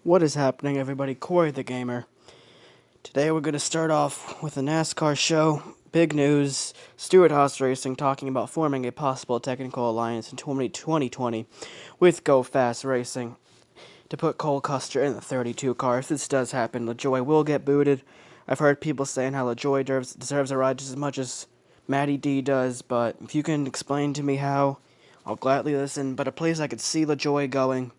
What is happening, everybody? Corey the Gamer. Today we're going to start off with a NASCAR show. Big news. Stewart Haas Racing talking about forming a possible technical alliance in 2020 with Go Fast Racing to put Cole Custer in the 32 car. If this does happen, LaJoy will get booted. I've heard people saying how LaJoy deserves a ride just as much as Matty D does, but if you can explain to me how, I'll gladly listen. But a place I could see LaJoy going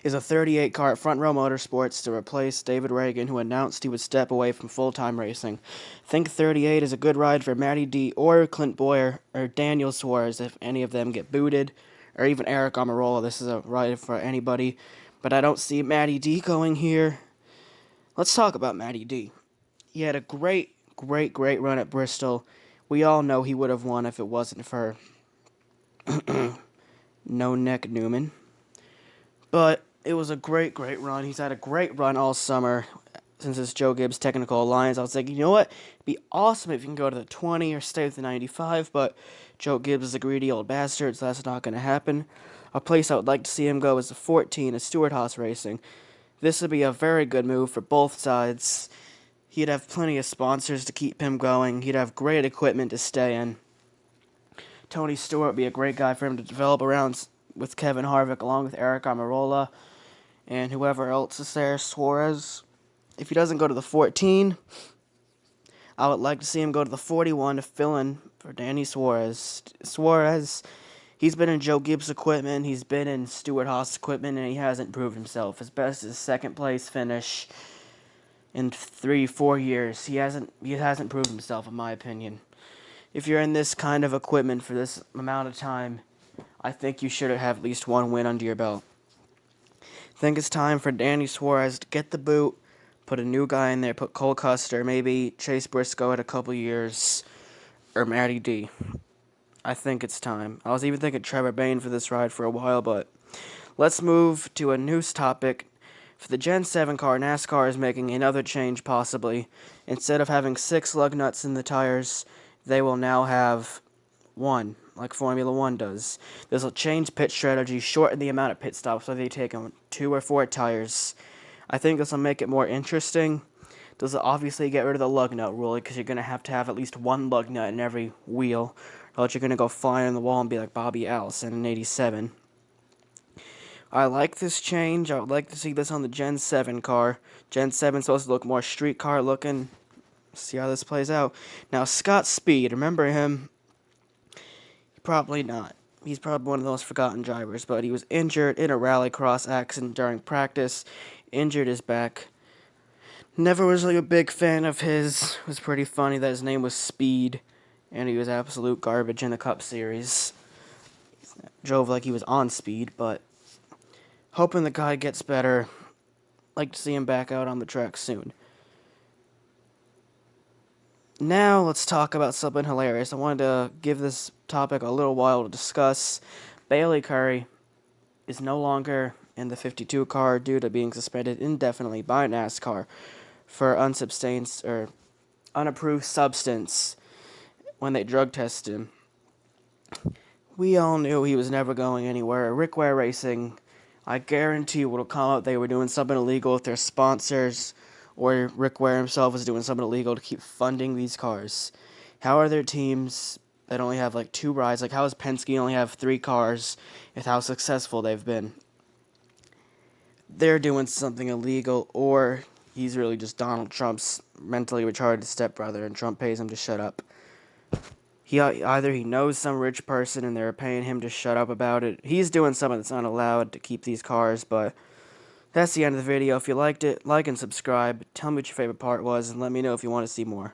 is a 38 car at Front Row Motorsports to replace David Reagan, who announced he would step away from full-time racing. I think 38 is a good ride for Matty D or Clint Boyer or Daniel Suarez if any of them get booted, or even Eric Amarola. This is a ride for anybody, but I don't see Matty D going here. Let's talk about Matty D. He had a great run at Bristol. We all know he would have won if it wasn't for No Neck Newman. But it was a great run. He's had a great run all summer since it's Joe Gibbs Technical Alliance. I was thinking, you know what? It'd be awesome if you can go to the 20 or stay with the 95, but Joe Gibbs is a greedy old bastard, so that's not going to happen. A place I would like to see him go is the 14 at Stewart Haas Racing. This would be a very good move for both sides. He'd have plenty of sponsors to keep him going. He'd have great equipment to stay in. Tony Stewart would be a great guy for him to develop around with Kevin Harvick, along with Eric Amarola and whoever else is there, Suarez. If he doesn't go to the 14, I would like to see him go to the 41 to fill in for Danny Suarez. Suarez, he's been in Joe Gibbs equipment, he's been in Stewart Haas equipment, and he hasn't proved himself. His best is a second place finish in 3-4 years. He hasn't proved himself, in my opinion. If you're in this kind of equipment for this amount of time, I think you should have at least one win under your belt. I think it's time for Danny Suarez to get the boot, put a new guy in there, put Cole Custer, maybe Chase Briscoe in a couple years, or Matty D. I think it's time. I was even thinking Trevor Bayne for this ride for a while, but let's move to a news topic. For the Gen 7 car, NASCAR is making another change possibly. Instead of having 6 lug nuts in the tires, they will now have 1, like Formula 1 does. This will change pit strategy, shorten the amount of pit stops, so they take 2 or 4 tires. I think this will make it more interesting. This will obviously get rid of the lug nut rule, because you're going to have at least 1 lug nut in every wheel, or else you're going to go flying on the wall and be like Bobby Allison in '87. I like this change. I would like to see this on the Gen 7 car. Gen 7 is supposed to look more street car looking. See how this plays out. Now, Scott Speed, remember him? Probably not. He's probably one of the most forgotten drivers, but he was injured in a rallycross accident during practice. Injured his back. Never was really a big fan of his. It was pretty funny that his name was Speed, and he was absolute garbage in the Cup Series. Drove like he was on speed, but hoping the guy gets better. Like to see him back out on the track soon. Now let's talk about something hilarious. I wanted to give this topic a little while to discuss. Bailey Curry is no longer in the 52 car due to being suspended indefinitely by NASCAR for unapproved substance when they drug tested him. We all knew he was never going anywhere. Rick Ware Racing, I guarantee you, will come out they were doing something illegal with their sponsors, or Rick Ware himself was doing something illegal to keep funding these cars. How are there teams that only have like 2 rides? Like, how does Penske only have 3 cars with how successful they've been? They're doing something illegal, or he's really just Donald Trump's mentally retarded stepbrother, and Trump pays him to shut up. Either he knows some rich person and they're paying him to shut up about it. He's doing something that's not allowed to keep these cars, but that's the end of the video. If you liked it, like and subscribe. Tell me what your favorite part was, and let me know if you want to see more.